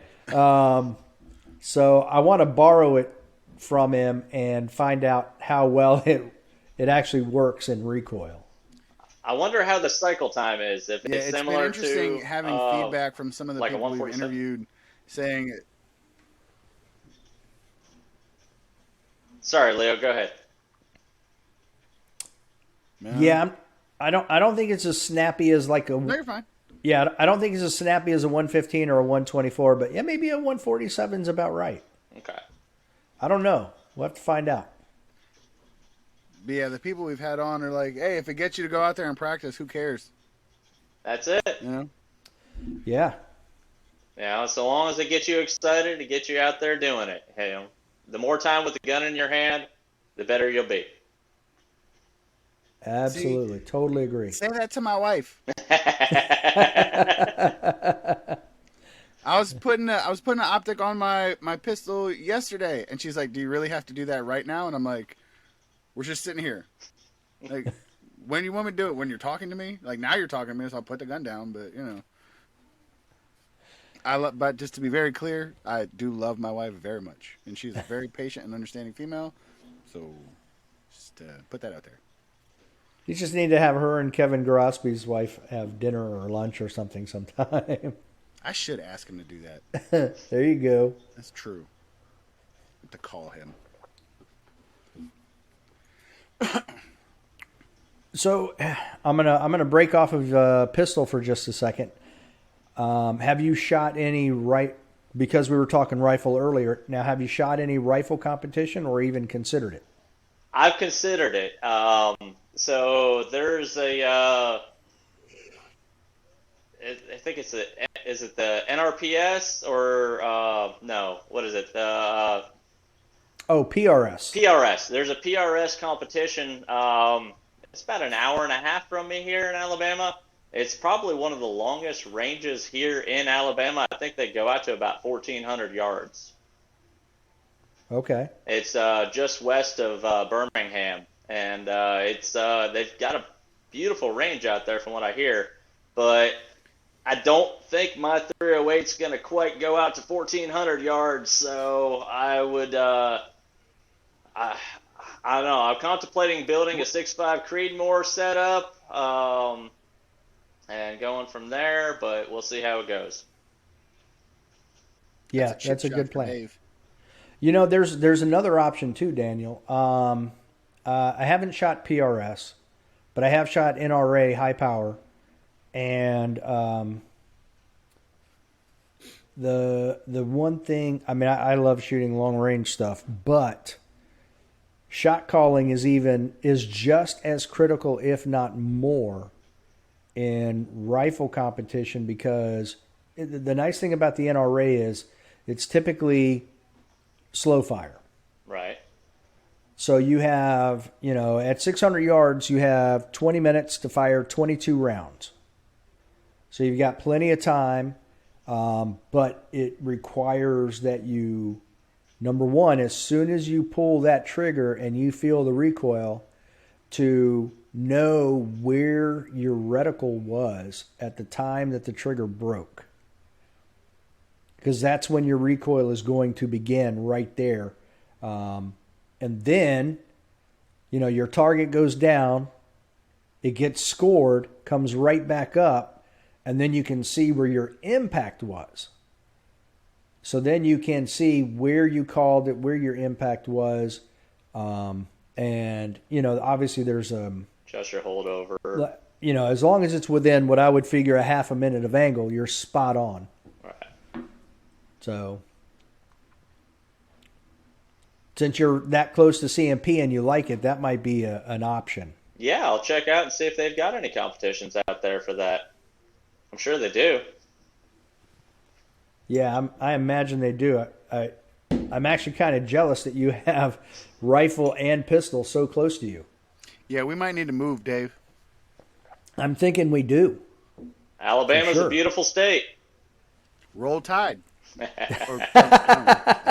So I want to borrow it from him and find out how well it actually works in recoil. I wonder how the cycle time is. If Yeah, it's it's been similar interesting to having feedback from some of the like a people we've 147? interviewed saying, Sorry, Leo. Go ahead. man, Yeah, I don't think it's as snappy as like no, a you're fine. yeah. I don't think it's as snappy as a 115 or a 124, but yeah, maybe a 147 is about right. Okay. I don't know. We'll have to find out. But yeah, the people we've had on are like, hey, if it gets you to go out there and practice, who cares? That's it. You know. Yeah. So long as it gets you excited, it gets you out there doing it. The more time with the gun in your hand, the better you'll be. See, Absolutely. Totally agree. say that to my wife. I was putting an optic on my pistol yesterday, and she's like, "Do you really have to do that right now?" And I'm like, "We're just sitting here. Like, when you want me to do it? When you're talking to me? Like now you're talking to me, so I'll put the gun down. But you know, But just to be very clear, I do love my wife very much, and she's a very patient and understanding female. So, just put that out there. You just need to have her and Kevin Gorospe's wife have dinner or lunch or something sometime. I should ask him to do that. There you go. That's true. I have to call him. So I'm gonna break off of pistol for just a second. Have you shot any because we were talking rifle earlier? Now, have you shot any rifle competition or even considered it? I've considered it. So there's I think is it the NRPS or no? What is it? PRS. PRS. There's a PRS competition. It's about an hour and a half from me here in Alabama. It's probably one of the longest ranges here in Alabama. I think they go out to about 1,400 yards. Okay. It's just west of Birmingham, and they've got a beautiful range out there from what I hear. But I don't think my 308 is going to quite go out to 1,400 yards, so I would I don't know. I'm contemplating building a 6.5 Creedmoor setup and going from there, but we'll see how it goes. Yeah, that's a good plan. Dave. You know, there's another option too, Daniel. I haven't shot PRS, but I have shot NRA high power, and the one thing, I mean, I love shooting long range stuff, but shot calling is just as critical, if not more, in rifle competition, because the nice thing about the NRA is it's typically slow fire. Right. So you have, at 600 yards, you have 20 minutes to fire 22 rounds. So you've got plenty of time, but it requires that you, number one, as soon as you pull that trigger and you feel the recoil, to know where your reticle was at the time that the trigger broke. Because that's when your recoil is going to begin right there. And then, your target goes down, it gets scored, comes right back up, and then you can see where your impact was. So then you can see where you called it, where your impact was. And, obviously there's just your holdover. As long as it's within what I would figure a half a minute of angle, you're spot on. Right. So since you're that close to CMP and you like it, that might be an option. Yeah, I'll check out and see if they've got any competitions out there for that. I'm sure they do. Yeah, I imagine they do. I'm actually kind of jealous that you have rifle and pistol so close to you. Yeah, we might need to move, Dave. I'm thinking we do. Alabama's a beautiful state. Roll Tide. I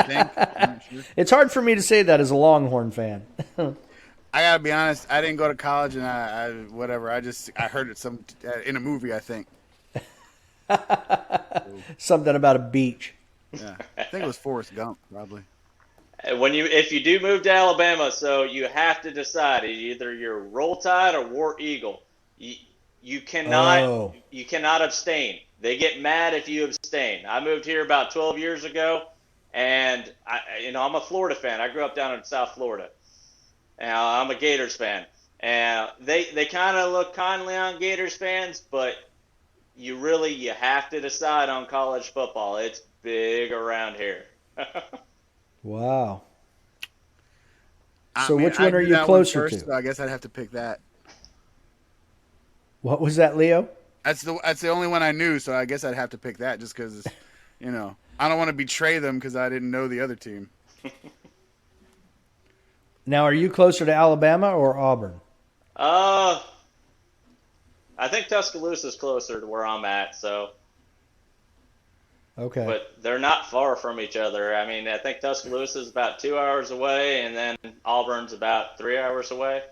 think. I'm not sure. It's hard for me to say that as a Longhorn fan. I gotta be honest. I didn't go to college, and I heard it in a movie. I think. Something about a beach. Yeah, I think it was Forrest Gump, probably. If you do move to Alabama, so you have to decide either you're Roll Tide or War Eagle. You cannot abstain. They get mad if you abstain. I moved here about 12 years ago, and I'm a Florida fan. I grew up down in South Florida. I'm a Gators fan, and they kind of look kindly on Gators fans, but you have to decide on college football. It's big around here. Wow. So which one are you closer to? So I guess I'd have to pick that. What was that, Leo? That's the only one I knew, so I guess I'd have to pick that just because, I don't want to betray them because I didn't know the other team. Now, are you closer to Alabama or Auburn? Uh, I think Tuscaloosa is closer to where I'm at, so Okay. but they're not far from each other. I mean, I think Tuscaloosa is about 2 hours away, and then Auburn's about 3 hours away.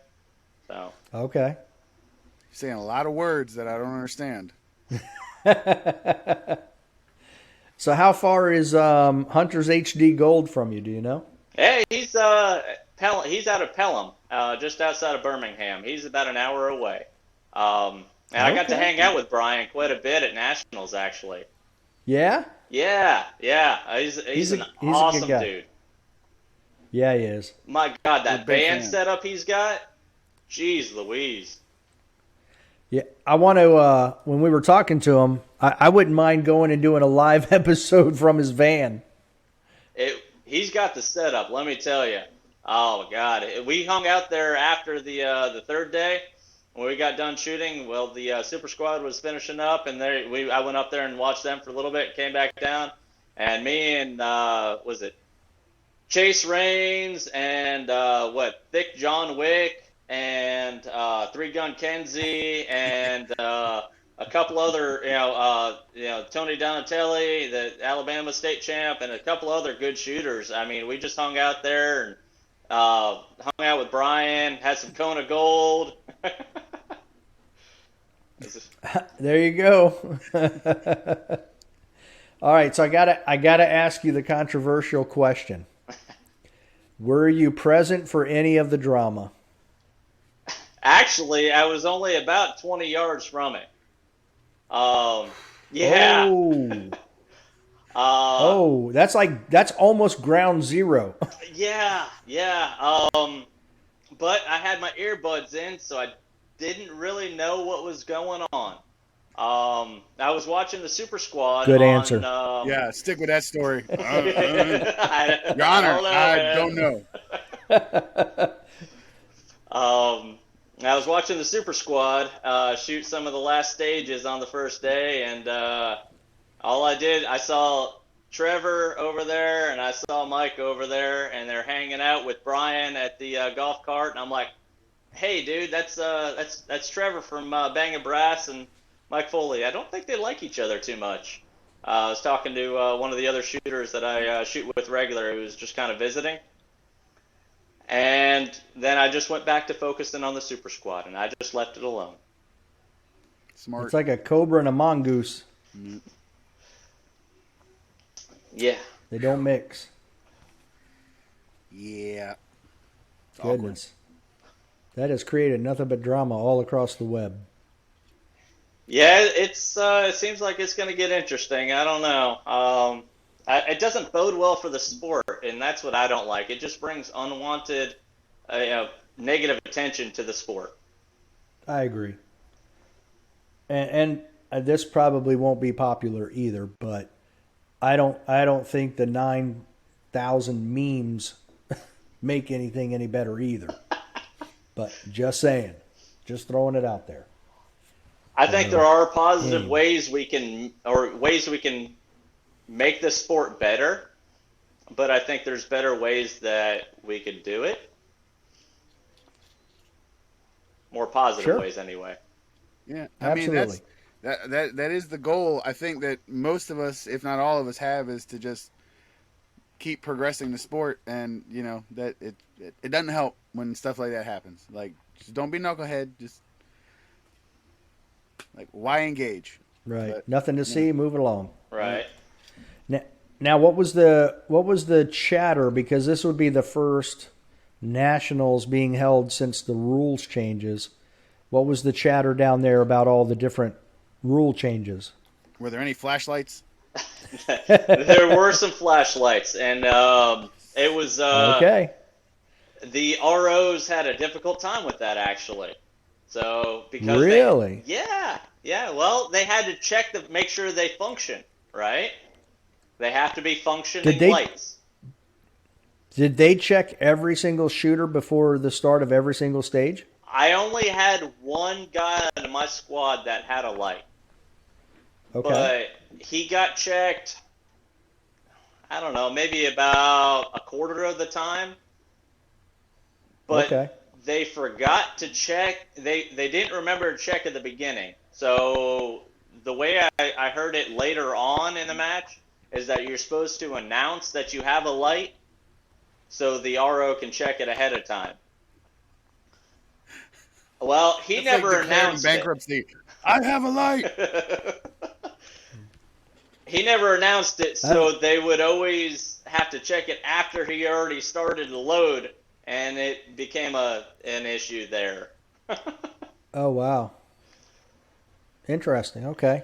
So Okay. You're saying a lot of words that I don't understand. So how far is Hunter's HD Gold from you? Do you know? hey, he's out of Pelham, just outside of Birmingham. He's about an hour away. And I got to Okay. hang out with Brian quite a bit at Nationals, actually. Yeah. Yeah. He's an He's a good awesome guy. dude. Yeah, he is. My God, We're a that big band fan. setup he's got. Jeez Louise. Yeah, I want to. When we were talking to him, I wouldn't mind going and doing a live episode from his van. He's got the setup, let me tell you. Oh God, we hung out there after the third day when we got done shooting. Well, the Super Squad was finishing up, and I went up there and watched them for a little bit, came back down, and me and was it Chase Rains and Thick John Wick and Three Gun Kenzie and a couple other Tony Donatelli, the Alabama state champ, and a couple other good shooters. I mean, we just hung out there and hung out with Brian, had some Kona Gold. There you go. All right, so I gotta ask you the controversial question. Were you present for any of the drama? Actually, I was only about 20 yards from it. Yeah. Oh, Uh, oh, that's almost ground zero. yeah. But I had my earbuds in, so I didn't really know what was going on. I was watching the Super Squad Good on. answer. Yeah, stick with that story. Your I Honor, don't know, I man. don't know. I was watching the Super Squad shoot some of the last stages on the first day, and I saw Trevor over there, and I saw Mike over there, and they're hanging out with Brian at the golf cart, and I'm like, "Hey, dude, that's Trevor from Bang and Brass and Mike Foley. I don't think they like each other too much." I was talking to one of the other shooters that I shoot with regular, who was just kind of visiting. And then I just went back to focusing on the Super Squad, and I just left it alone. Smart. It's like a cobra and a mongoose. Yeah. They don't mix. Yeah. It's awkward. Goodness. That has created nothing but drama all across the web. Yeah, it seems like it's going to get interesting. I don't know. It doesn't bode well for the sport, and that's what I don't like. It just brings unwanted, negative attention to the sport. I agree. And this probably won't be popular either, but I don't think the 9,000 memes make anything any better either. But just saying, just throwing it out there. I think there are positive Anyway. ways we can make the sport better, but I think there's better ways that we could do it. More positive Sure. ways, anyway. Yeah, Absolutely. that is the goal. I think that most of us, if not all of us, have is to just keep progressing the sport, and that it doesn't help when stuff like that happens. Like, just don't be knucklehead. Just like, why engage? Right. But, Nothing to see. Move it along. Right. Now, what was the chatter? Because this would be the first nationals being held since the rules changes. What was the chatter down there about all the different rule changes? Were there any flashlights? There were some flashlights, and it was Okay. the ROs had a difficult time with that, actually. So because Really? yeah. Well, they had to make sure they function, right? They have to be functioning lights. Did they check every single shooter before the start of every single stage? I only had one guy in my squad that had a light. Okay. but he got checked, I don't know, maybe about a quarter of the time, but Okay. they forgot to check. They didn't remember to check at the beginning. So the way I heard it later on in the match is that you're supposed to announce that you have a light so the RO can check it ahead of time. Well, he It's like never declaring announced it. bankruptcy. I have a light. He never announced it, Uh, so they would always have to check it after he already started the load, and it became an issue there. oh wow. Interesting. Okay.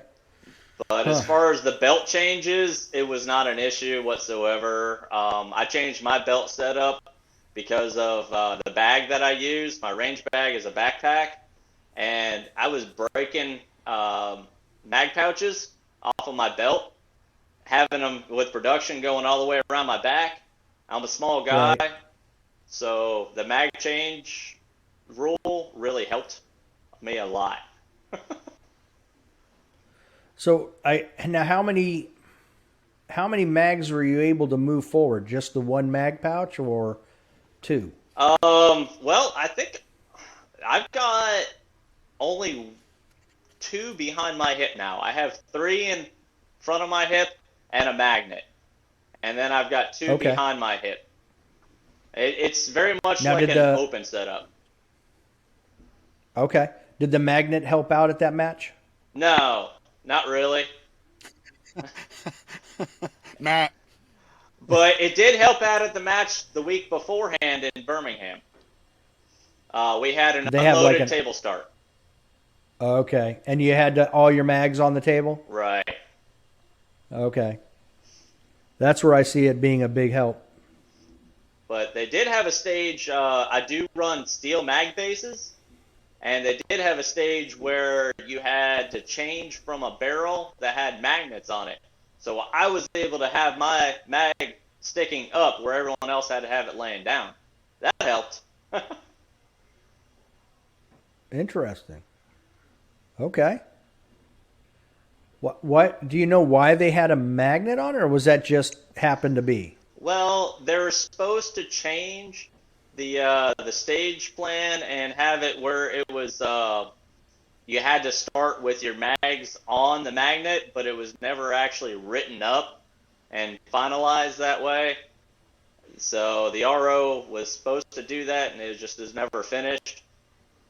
But as Huh. far as the belt changes, it was not an issue whatsoever. I changed my belt setup because of the bag that I use. My range bag is a backpack, and I was breaking mag pouches off of my belt, having them with production going all the way around my back. I'm a small guy, Right. so the mag change rule really helped me a lot. So I now how many mags were you able to move forward? Just the one mag pouch or two? Well, I think I've got only two behind my hip now. I have three in front of my hip and a magnet, and then I've got two Okay. behind my hip. It's very much Now like did an the open setup. okay. Did the magnet help out at that match? No, not really. Matt. But it did help out at the match the week beforehand in Birmingham. We had an Did they have like unloaded an table start. okay, and you had all your mags on the table? Right. Okay. That's where I see it being a big help. But they did have a stage. I do run steel mag bases, and they did have a stage where you had to change from a barrel that had magnets on it. So I was able to have my mag sticking up where everyone else had to have it laying down. That helped. Interesting. Okay. What do you know why they had a magnet on it, or was that just happened to be? Well, they were supposed to change the stage plan and have it where it was you had to start with your mags on the magnet, but it was never actually written up and finalized that way. So the RO was supposed to do that, and it just is never finished.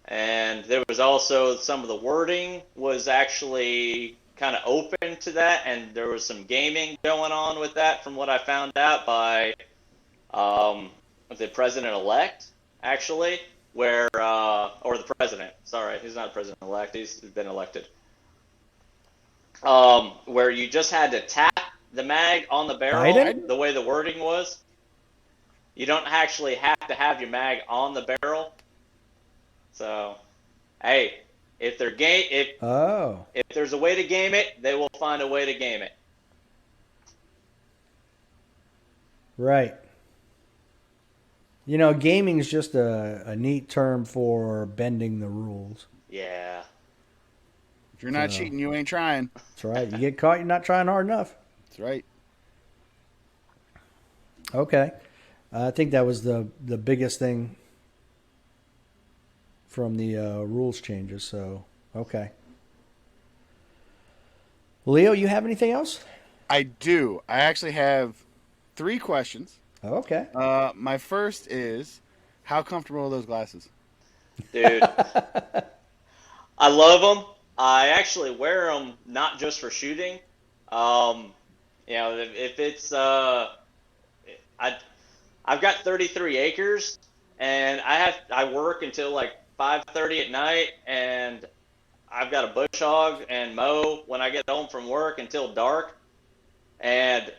And there was also some of the wording was actually kind of open to that, and there was some gaming going on with that, from what I found out by um, the president-elect, actually, where or the president. Sorry, he's not president-elect. He's been elected. Where you just had to tap the mag on the barrel, Biden? Biden? the way the wording was. You don't actually have to have your mag on the barrel. So, hey, if they're game, Oh, if there's a way to game it, they will find a way to game it. right. You know, gaming is just a neat term for bending the rules. Yeah. If you're not So cheating, you ain't trying. that's right. You get caught, you're not trying hard enough. That's right. Okay. I think that was the biggest thing from the rules changes. So okay. Leo, you have anything else? I do. I actually have three questions. Okay. My first is, how comfortable are those glasses? Dude, I love them. I actually wear them not just for shooting. Um, if it's I I've got 33 acres, and I work until like 5:30 at night, and I've got a bush hog and mow when I get home from work until dark. And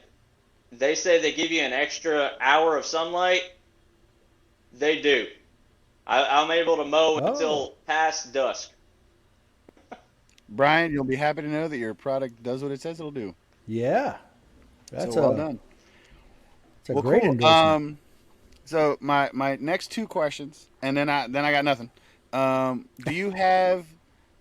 they say they give you an extra hour of sunlight. They do. I'm able to mow Oh, until past dusk. Brian, you'll be happy to know that your product does what it says it'll do. yeah. So That's well a done. that's a Well, great cool. endorsement. So my next two questions, and then I got nothing. Do you have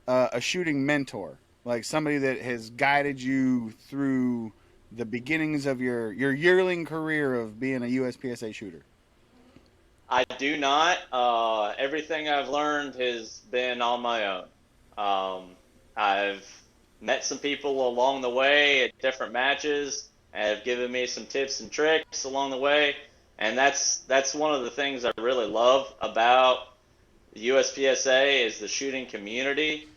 a shooting mentor? like somebody that has guided you through the beginnings of your yearling career of being a USPSA shooter? I do not. Everything I've learned has been on my own. I've met some people along the way at different matches, and have given me some tips and tricks along the way, and that's one of the things I really love about the USPSA is the shooting community.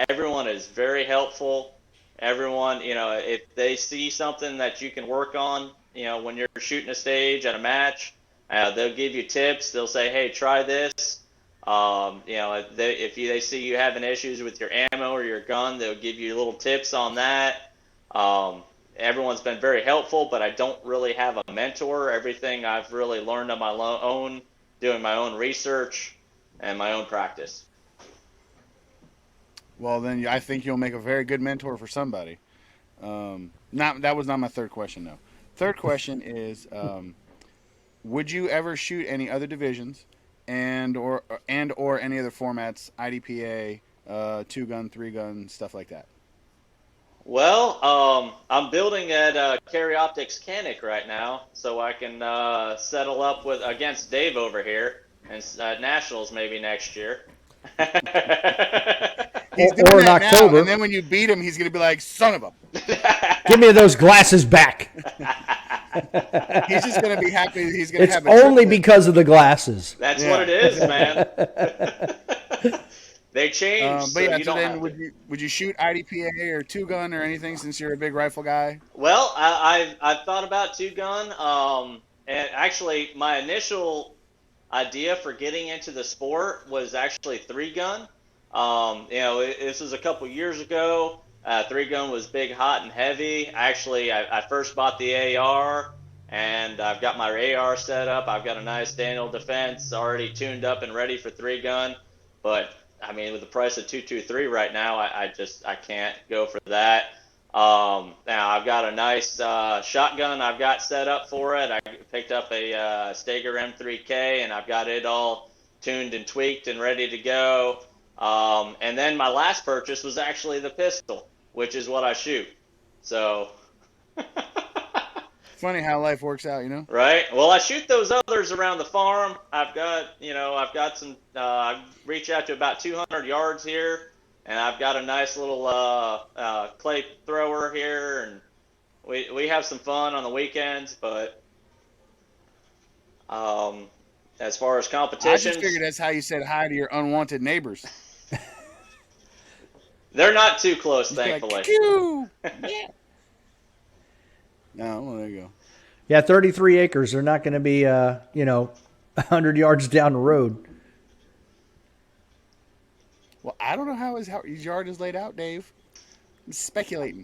Everyone is very helpful. Everyone, if they see something that you can work on, when you're shooting a stage at a match, they'll give you tips. They'll say, "Hey, try this." If they see you having issues with your ammo or your gun, they'll give you little tips on that. Um, Everyone's been very helpful, but I don't really have a mentor. Everything I've really learned on my own, doing my own research and my own practice. Well, then I think you'll make a very good mentor for somebody. Not that was not my third question though. Third question is, would you ever shoot any other divisions, and or any other formats, IDPA, 2-gun, 3-gun, stuff like that? Well, I'm building at Carry Optics Canic right now, so I can settle up with against Dave over here and Nationals maybe next year. He's doing Or in that now, October. and then when you beat him, he's gonna be like, "Son of a." Give me those glasses back. He's just gonna be happy. That he's gonna It's have a only triplet. because of the glasses. That's Yeah. what it is, man. They changed, But so yeah, you so don't then have to. would you shoot IDPA or 2-gun or anything since you're a big rifle guy? Well, I've thought about two gun. And actually, my initial idea for getting into the sport was actually three gun. This was a couple years ago. Three gun was big, hot, and heavy. Actually, I first bought the AR, and I've got my AR set up. I've got a nice Daniel Defense already tuned up and ready for three gun. But I mean, with the price of 223 right now, I can't go for that. Now I've got a nice shotgun I've got set up for it. I picked up a Stager M3K, and I've got it all tuned and tweaked and ready to go. And then my last purchase was actually the pistol, which is what I shoot. So, Funny how life works out, you know. right. Well, I shoot those others around the farm. I've got some. I reach out to about 200 yards here, and I've got a nice little clay thrower here, and we have some fun on the weekends. But as far as I just competitions, figured that's how you said hi to your unwanted neighbors. they're not too close, Just be like, thankfully. "Pew!" Yeah. No, well, there you go. Yeah, 33 acres. They're not going to be, 100 yards down the road. Well, I don't know how his yard is laid out, Dave. I'm speculating.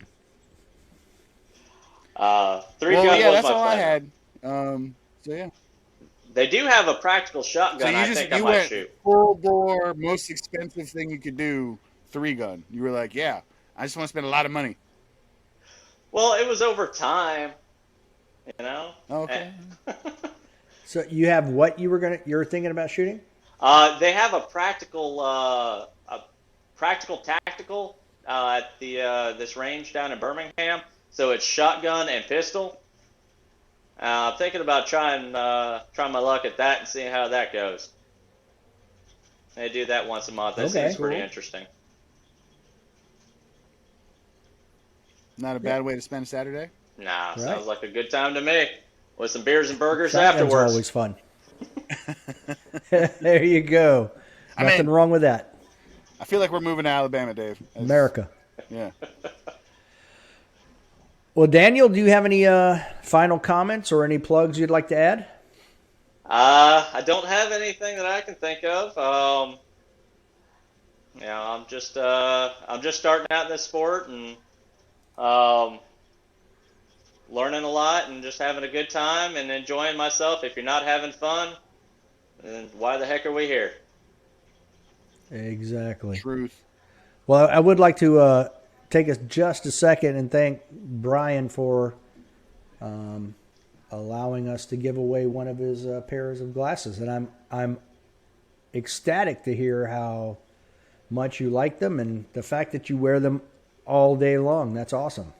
Three Well, gun yeah, was that's my all I plan. had. So yeah. They do have a practical So shotgun. you I just think I you might went shoot. full bore, most expensive thing you could do, 3-gun. You were like, yeah, I just want to spend a lot of money. Well, it was over time, you know. Oh, okay. So you have what you're thinking about shooting? They have a practical tactical at the this range down in Birmingham. So it's shotgun and pistol. I'm thinking about trying my luck at that and seeing how that goes. They do that once a month. That Okay. seems pretty Cool. interesting. Not a bad way to spend a Saturday. Nah, Right. sounds like a good time to me. With some beers and burgers Shotgun's afterwards. always fun. There you go. I Nothing mean- wrong with that. I feel like we're moving to Alabama, Dave. America. Yeah. Well, Daniel, do you have any final comments or any plugs you'd like to add? I don't have anything that I can think of. I'm just starting out in this sport and learning a lot and just having a good time and enjoying myself. If you're not having fun, then why the heck are we here? Exactly. Truth. Well, I would like to take just a second and thank Brian for allowing us to give away one of his pairs of glasses, and I'm ecstatic to hear how much you like them and the fact that you wear them all day long. That's awesome.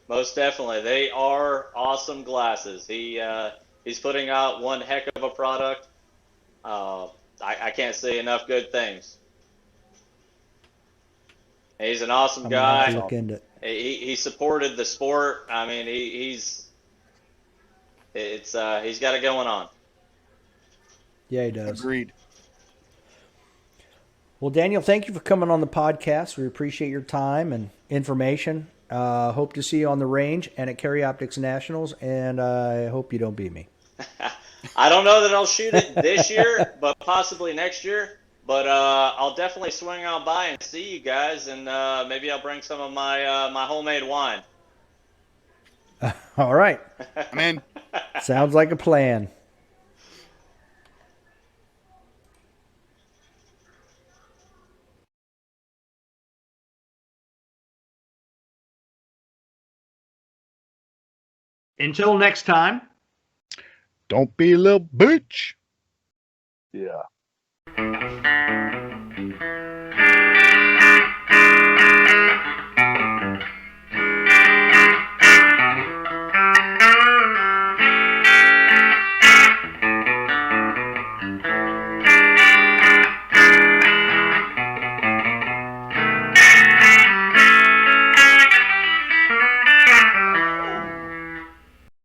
Most definitely, they are awesome glasses. He's putting out one heck of a product. Uh, I can't say enough good things. He's an awesome I'm gonna have to guy. look into it. He supported the sport. I mean, he's got it going on. Yeah, he does. Agreed. Well, Daniel, thank you for coming on the podcast. We appreciate your time and information. Hope to see you on the range and at Carry Optics Nationals, and I hope you don't beat me. I don't know that I'll shoot it this year, but possibly next year. But I'll definitely swing on by and see you guys, and maybe I'll bring some of my homemade wine. All right. I'm in. Sounds like a plan. Until next time. Don't be a little bitch. Yeah.